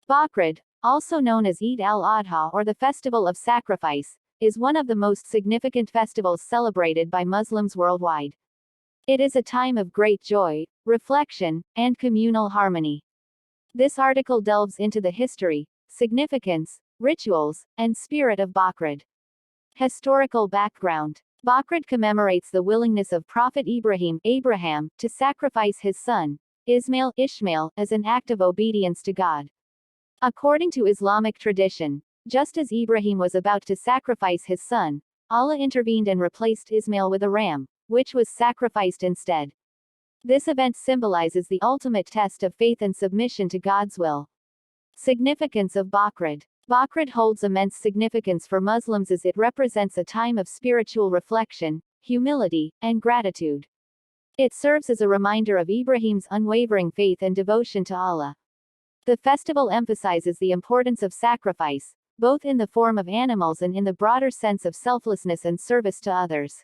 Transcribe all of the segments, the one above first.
Bakrid, also known as Eid al-Adha or the Festival of Sacrifice, is one of the most significant festivals celebrated by Muslims worldwide. It is a time of great joy, reflection, and communal harmony. This article delves into the history, significance, rituals, and spirit of Bakrid. Historical background. Bakrid commemorates the willingness of Prophet Abraham to sacrifice his son, Ishmael, as an act of obedience to God. According to Islamic tradition, just as Ibrahim was about to sacrifice his son, Allah intervened and replaced Ismail with a ram, which was sacrificed instead. This event symbolizes the ultimate test of faith and submission to God's will. Significance of Bakrid. Bakrid holds immense significance for Muslims as it represents a time of spiritual reflection, humility, and gratitude. It serves as a reminder of Ibrahim's unwavering faith and devotion to Allah. The festival emphasizes the importance of sacrifice, both in the form of animals and in the broader sense of selflessness and service to others.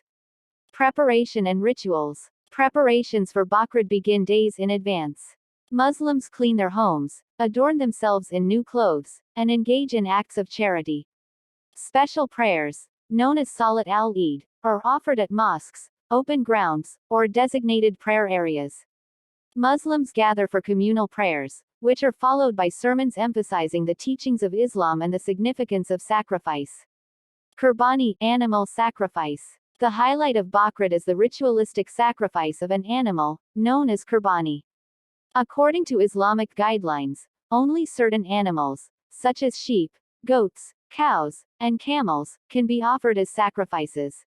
Preparation and rituals. Preparations for Bakrid begin days in advance. Muslims clean their homes, adorn themselves in new clothes, and engage in acts of charity. Special prayers, known as Salat al-Eid, are offered at mosques, open grounds, or designated prayer areas. Muslims gather for communal prayers, which are followed by sermons emphasizing the teachings of Islam and the significance of sacrifice. Qurbani, animal sacrifice. The highlight of Bakrid is the ritualistic sacrifice of an animal, known as Qurbani. According to Islamic guidelines, only certain animals, such as sheep, goats, cows, and camels, can be offered as sacrifices.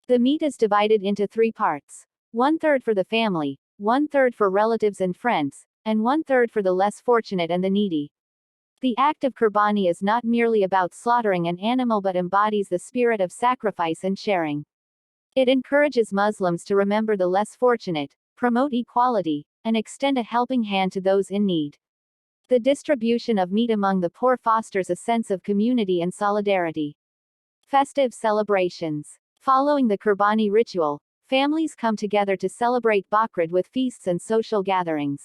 The meat is divided into 3 parts: 1/3 for the family, 1/3 for relatives and friends, and 1/3 for the less fortunate and the needy. The act of Qurbani is not merely about slaughtering an animal but embodies the spirit of sacrifice and sharing. It encourages Muslims to remember the less fortunate, promote equality, and extend a helping hand to those in need. The distribution of meat among the poor fosters a sense of community and solidarity. Festive celebrations. Following the Qurbani ritual, families come together to celebrate Bakrid with feasts and social gatherings.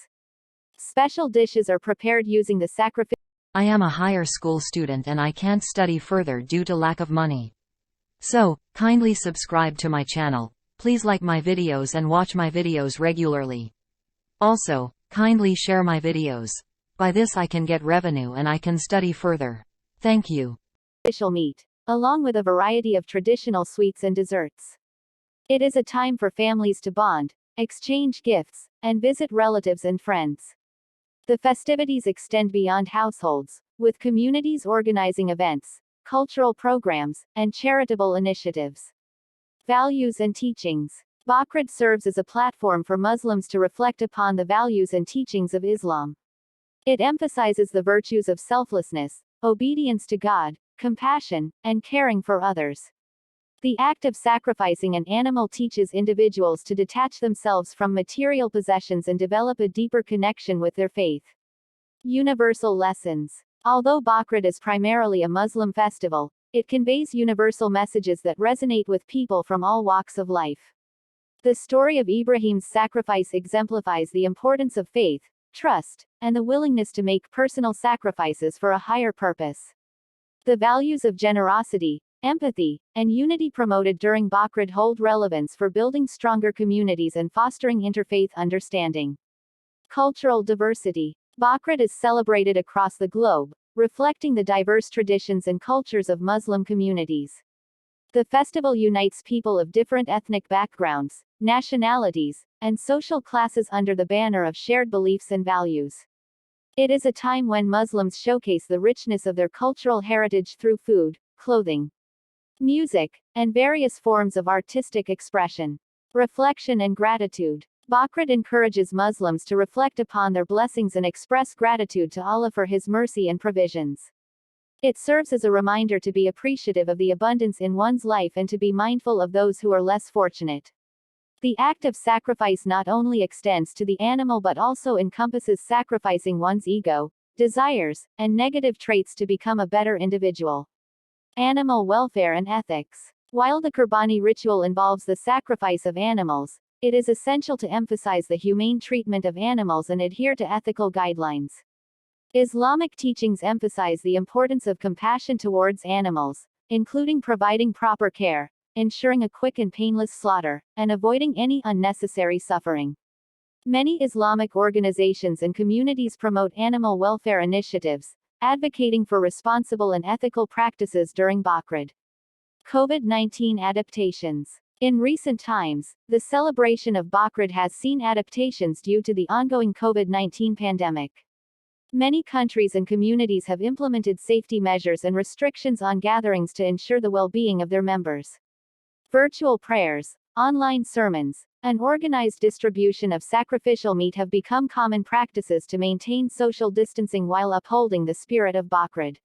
Special dishes are prepared using the sacrifice. I am a higher school student and I can't study further due to lack of money. So, kindly subscribe to my channel, please like my videos and watch my videos regularly. Also, kindly share my videos. By this I can get revenue and I can study further. Thank you. Official meat, along with a variety of traditional sweets and desserts. It is a time for families to bond, exchange gifts, and visit relatives and friends. The festivities extend beyond households, with communities organizing events, cultural programs, and charitable initiatives. Values and teachings. Bakrid serves as a platform for Muslims to reflect upon the values and teachings of Islam. It emphasizes the virtues of selflessness, obedience to God, compassion, and caring for others. The act of sacrificing an animal teaches individuals to detach themselves from material possessions and develop a deeper connection with their faith. Universal lessons. Although Bakrid is primarily a Muslim festival, it conveys universal messages that resonate with people from all walks of life. The story of Ibrahim's sacrifice exemplifies the importance of faith, trust, and the willingness to make personal sacrifices for a higher purpose. The values of generosity, empathy, and unity promoted during Bakrid hold relevance for building stronger communities and fostering interfaith understanding. Cultural diversity. Bakrid is celebrated across the globe, reflecting the diverse traditions and cultures of Muslim communities. The festival unites people of different ethnic backgrounds, nationalities, and social classes under the banner of shared beliefs and values. It is a time when Muslims showcase the richness of their cultural heritage through food, clothing, music, and various forms of artistic expression. Reflection and gratitude. Bakrid encourages Muslims to reflect upon their blessings and express gratitude to Allah for His mercy and provisions. It serves as a reminder to be appreciative of the abundance in one's life and to be mindful of those who are less fortunate. The act of sacrifice not only extends to the animal but also encompasses sacrificing one's ego, desires, and negative traits to become a better individual. Animal welfare and ethics. While the Qurbani ritual involves the sacrifice of animals, it is essential to emphasize the humane treatment of animals and adhere to ethical guidelines. Islamic teachings emphasize the importance of compassion towards animals, including providing proper care, ensuring a quick and painless slaughter, and avoiding any unnecessary suffering. Many Islamic organizations and communities promote animal welfare initiatives, advocating for responsible and ethical practices during Bakrid. COVID-19 adaptations. In recent times, the celebration of Bakrid has seen adaptations due to the ongoing COVID-19 pandemic. Many countries and communities have implemented safety measures and restrictions on gatherings to ensure the well-being of their members. Virtual prayers, online sermons, and organized distribution of sacrificial meat have become common practices to maintain social distancing while upholding the spirit of Bakrid.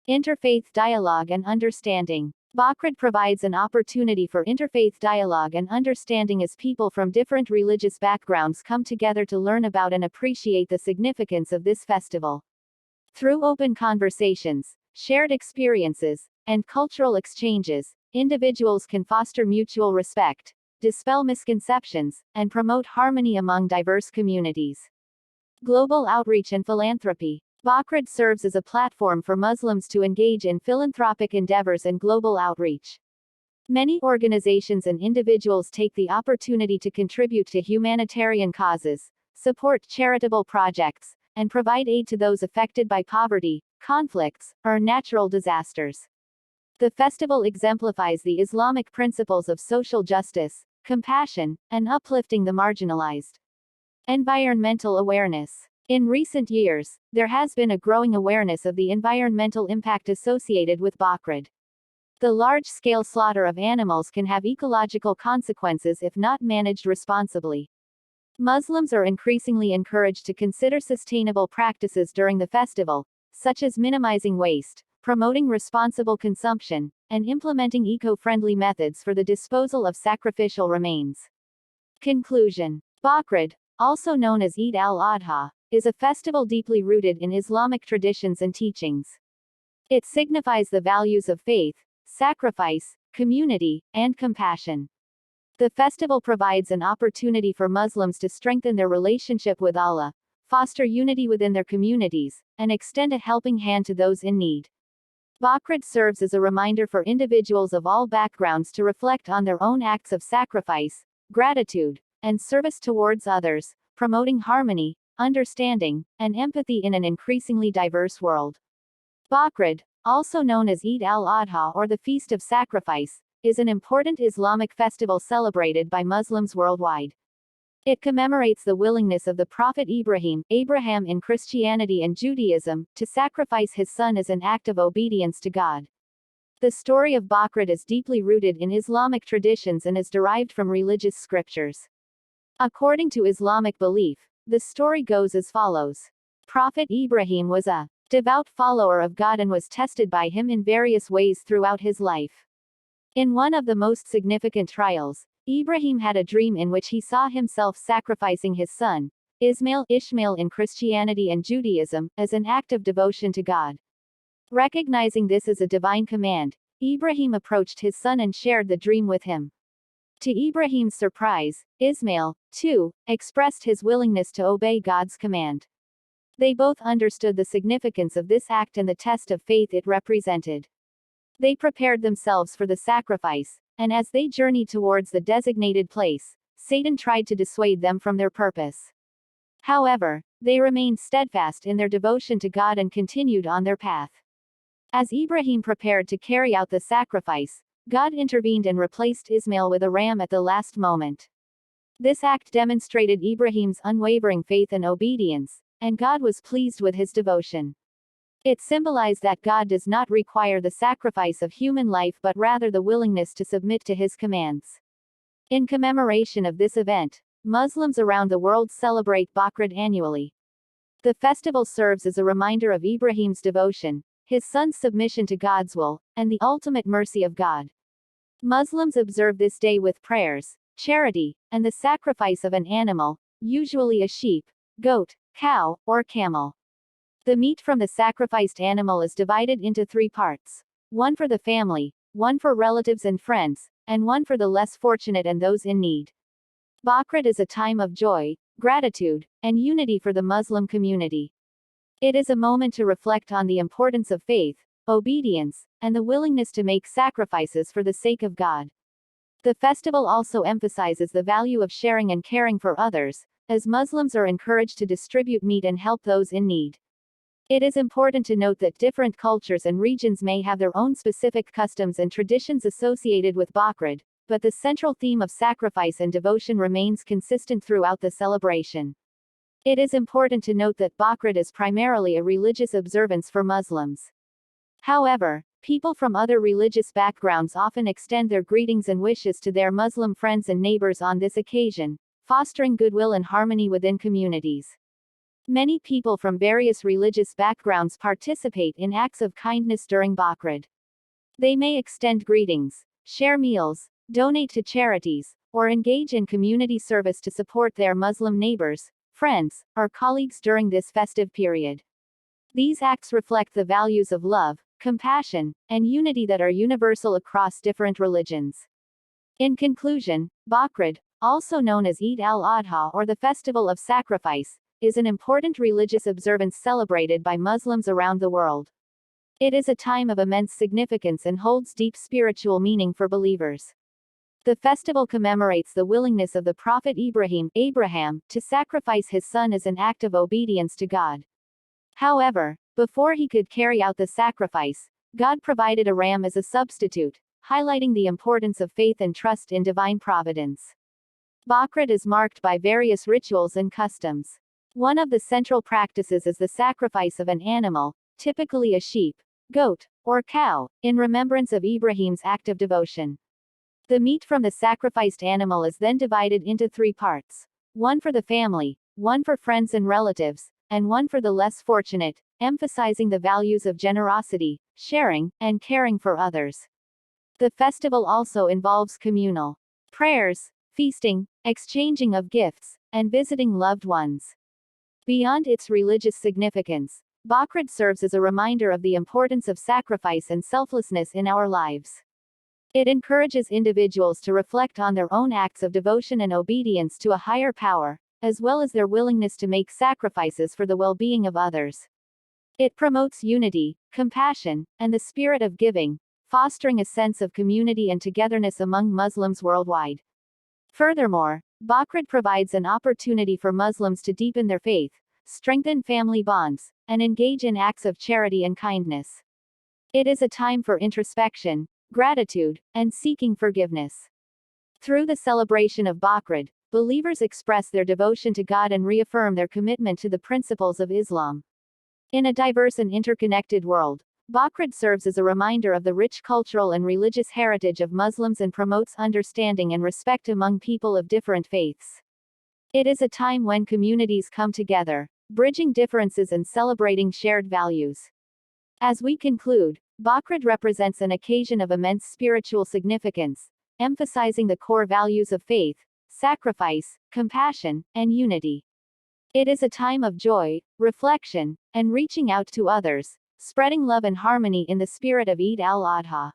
Interfaith dialogue and understanding. Bakrid provides an opportunity for interfaith dialogue and understanding as people from different religious backgrounds come together to learn about and appreciate the significance of this festival. Through open conversations, shared experiences, and cultural exchanges, individuals can foster mutual respect, dispel misconceptions, and promote harmony among diverse communities. Global outreach and philanthropy. Bakrid serves as a platform for Muslims to engage in philanthropic endeavors and global outreach. Many organizations and individuals take the opportunity to contribute to humanitarian causes, support charitable projects, and provide aid to those affected by poverty, conflicts, or natural disasters. The festival exemplifies the Islamic principles of social justice, compassion, and uplifting the marginalized. Environmental awareness. In recent years, there has been a growing awareness of the environmental impact associated with Bakrid. The large-scale slaughter of animals can have ecological consequences if not managed responsibly. Muslims are increasingly encouraged to consider sustainable practices during the festival, such as minimizing waste, promoting responsible consumption, and implementing eco-friendly methods for the disposal of sacrificial remains. Conclusion. Bakrid, also known as Eid al-Adha, is a festival deeply rooted in Islamic traditions and teachings. It signifies the values of faith, sacrifice, community, and compassion. The festival provides an opportunity for Muslims to strengthen their relationship with Allah, foster unity within their communities, and extend a helping hand to those in need. Bakrid serves as a reminder for individuals of all backgrounds to reflect on their own acts of sacrifice, gratitude, and service towards others, promoting harmony, understanding, and empathy in an increasingly diverse world. Bakrid, also known as Eid al-Adha or the Feast of Sacrifice, is an important Islamic festival celebrated by Muslims worldwide. It commemorates the willingness of the Prophet Abraham in Christianity and Judaism, to sacrifice his son as an act of obedience to God. The story of Bakrid is deeply rooted in Islamic traditions and is derived from religious scriptures. According to Islamic belief, the story goes as follows. Prophet Ibrahim was a devout follower of God and was tested by him in various ways throughout his life. In one of the most significant trials, Ibrahim had a dream in which he saw himself sacrificing his son, Ishmael in Christianity and Judaism, as an act of devotion to God. Recognizing this as a divine command, Ibrahim approached his son and shared the dream with him. To Ibrahim's surprise, Ismail, too, expressed his willingness to obey God's command. They both understood the significance of this act and the test of faith it represented. They prepared themselves for the sacrifice, and as they journeyed towards the designated place, Satan tried to dissuade them from their purpose. However, they remained steadfast in their devotion to God and continued on their path. As Ibrahim prepared to carry out the sacrifice, God intervened and replaced Ismail with a ram at the last moment. This act demonstrated Ibrahim's unwavering faith and obedience, and God was pleased with his devotion. It symbolized that God does not require the sacrifice of human life but rather the willingness to submit to his commands. In commemoration of this event, Muslims around the world celebrate Bakrid annually. The festival serves as a reminder of Ibrahim's devotion, his son's submission to God's will, and the ultimate mercy of God. Muslims observe this day with prayers, charity, and the sacrifice of an animal, usually a sheep, goat, cow, or camel. The meat from the sacrificed animal is divided into 3 parts: one for the family, one for relatives and friends, and one for the less fortunate and those in need. Bakrid is a time of joy, gratitude, and unity for the Muslim community. It is a moment to reflect on the importance of faith, obedience, and the willingness to make sacrifices for the sake of God. The festival also emphasizes the value of sharing and caring for others, as Muslims are encouraged to distribute meat and help those in need. It is important to note that different cultures and regions may have their own specific customs and traditions associated with Bakrid, but the central theme of sacrifice and devotion remains consistent throughout the celebration. It is important to note that Bakrid is primarily a religious observance for Muslims. However, people from other religious backgrounds often extend their greetings and wishes to their Muslim friends and neighbors on this occasion, fostering goodwill and harmony within communities. Many people from various religious backgrounds participate in acts of kindness during Bakrid. They may extend greetings, share meals, donate to charities, or engage in community service to support their Muslim neighbors, friends, or colleagues during this festive period. These acts reflect the values of love, compassion, and unity that are universal across different religions. In conclusion, Bakrid, also known as Eid al-Adha or the Festival of Sacrifice, is an important religious observance celebrated by Muslims around the world. It is a time of immense significance and holds deep spiritual meaning for believers. The festival commemorates the willingness of the prophet Abraham, to sacrifice his son as an act of obedience to God. However, before he could carry out the sacrifice, God provided a ram as a substitute, highlighting the importance of faith and trust in divine providence. Bakrid is marked by various rituals and customs. One of the central practices is the sacrifice of an animal, typically a sheep, goat, or cow, in remembrance of Ibrahim's act of devotion. The meat from the sacrificed animal is then divided into 3 parts: one for the family, one for friends and relatives, and one for the less fortunate, emphasizing the values of generosity, sharing, and caring for others. The festival also involves communal prayers, feasting, exchanging of gifts, and visiting loved ones. Beyond its religious significance, Bakrid serves as a reminder of the importance of sacrifice and selflessness in our lives. It encourages individuals to reflect on their own acts of devotion and obedience to a higher power, as well as their willingness to make sacrifices for the well-being of others. It promotes unity, compassion, and the spirit of giving, fostering a sense of community and togetherness among Muslims worldwide. Furthermore, Bakrid provides an opportunity for Muslims to deepen their faith, strengthen family bonds, and engage in acts of charity and kindness. It is a time for introspection, gratitude, and seeking forgiveness. Through the celebration of Bakrid, believers express their devotion to God and reaffirm their commitment to the principles of Islam. In a diverse and interconnected world, Bakrid serves as a reminder of the rich cultural and religious heritage of Muslims and promotes understanding and respect among people of different faiths. It is a time when communities come together, bridging differences and celebrating shared values. As we conclude, Bakrid represents an occasion of immense spiritual significance, emphasizing the core values of faith, sacrifice, compassion, and unity. It is a time of joy, reflection, and reaching out to others, spreading love and harmony in the spirit of Eid al-Adha.